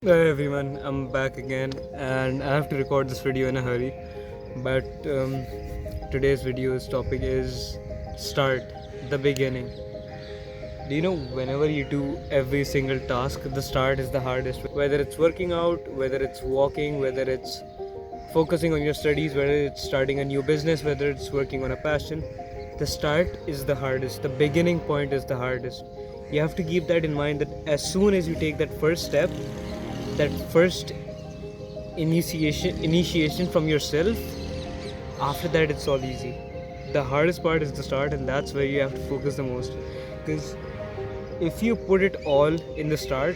Hey everyone, I'm back again and I have to record this video in a hurry. But today's video's topic is start, the beginning. Do you know whenever you do every single task, the start is the hardest? Whether it's working out, whether it's walking, whether it's focusing on your studies, whether it's starting a new business, whether it's working on a passion, the start is the hardest. The beginning point is the hardest. You have to keep that in mind that as soon as you take that first step, that first initiation from yourself, after that it's all easy. The hardest part is the start, and that's where you have to focus the most, because if you put it all in the start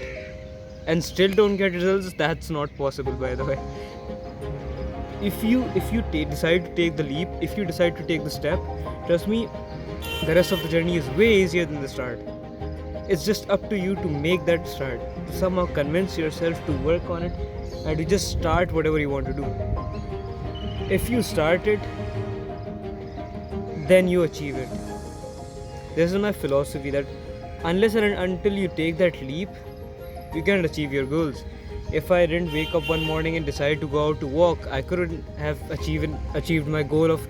and still don't get results, that's not possible, by the way. If you decide to take the leap, if you decide to take the step, trust me, the rest of the journey is way easier than the start. It's just up to you to make that start, to somehow convince yourself to work on it and to just start whatever you want to do. If you start it, then you achieve it. This is my philosophy, that unless and until you take that leap, you can't achieve your goals. If I didn't wake up one morning and decide to go out to walk, I couldn't have achieved my goal of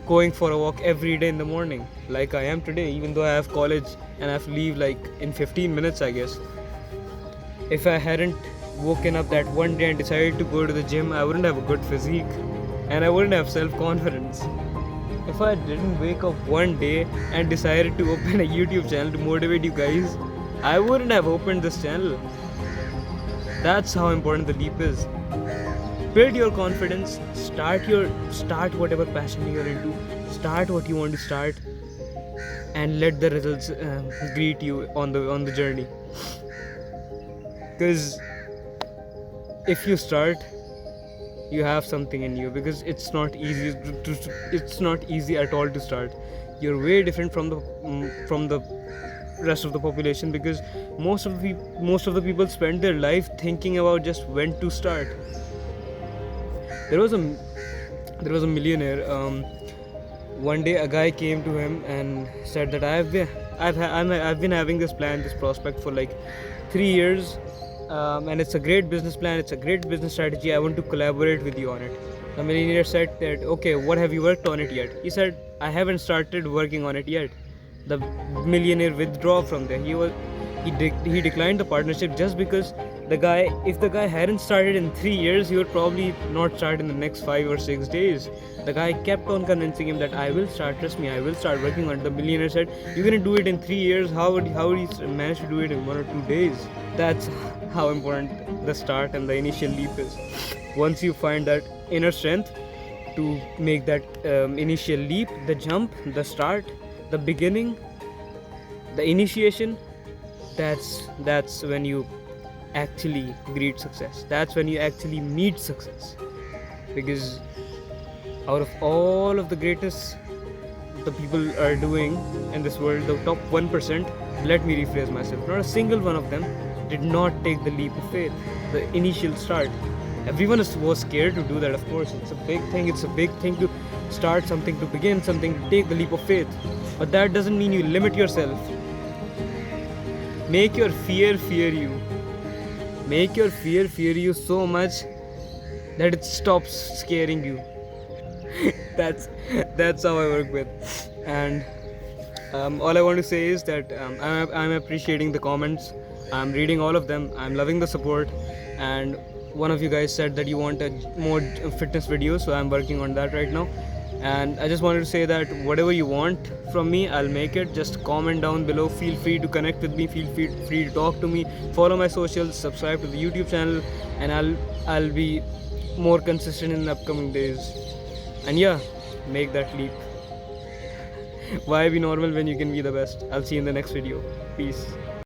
going for a walk every day in the morning like I am today, even though I have college and I have to leave like in 15 minutes, I guess. If I hadn't woken up that one day and decided to go to the gym, I wouldn't have a good physique and I wouldn't have self-confidence. If I didn't wake up one day and decided to open a YouTube channel to motivate you guys, I wouldn't have opened this channel. That's how important the leap is. Build your confidence, start whatever passion you're into, start what you want to start, and let the results greet you on the journey. Because if you start, you have something in you, because it's not easy at all to start. You're way different from the rest of the population, because most of the people spend their life thinking about just when to start. There was a millionaire. One day, a guy came to him and said that I've been having this plan, this prospect for like 3 years, and it's a great business plan. It's a great business strategy. I want to collaborate with you on it. The millionaire said that, okay, what have you worked on it yet? He said, I haven't started working on it yet. The millionaire withdrew from there. He declined the partnership just because if the guy hadn't started in 3 years, he would probably not start in the next 5 or 6 days. The guy kept on convincing him that I will start, trust me, I will start working on it. The millionaire said, you're gonna do it in 3 years, how would you manage to do it in 1 or 2 days? That's how important the start and the initial leap is. Once you find that inner strength to make that initial leap, the jump, the start, the beginning, the initiation, that's when you actually greet success. That's when you actually meet success. Because out of all of the greatest the people are doing in this world, the top 1%, let me rephrase myself, not a single one of them did not take the leap of faith, the initial start. Everyone was scared to do that, of course. It's a big thing to start something, to begin something, to take the leap of faith. But that doesn't mean you limit yourself. Make your fear fear you. Make your fear fear you so much that it stops scaring you. that's how I work with. And all I want to say is that I'm appreciating the comments. I'm reading all of them. I'm loving the support. And one of you guys said that you want more fitness videos, so I'm working on that right now. And I just wanted to say that whatever you want from me, I'll make it. Just comment down below. Feel free to connect with me. Feel free to talk to me. Follow my socials. Subscribe to the YouTube channel, and I'll be more consistent in the upcoming days. And yeah, make that leap. Why be normal when you can be the best? I'll see you in the next video. Peace.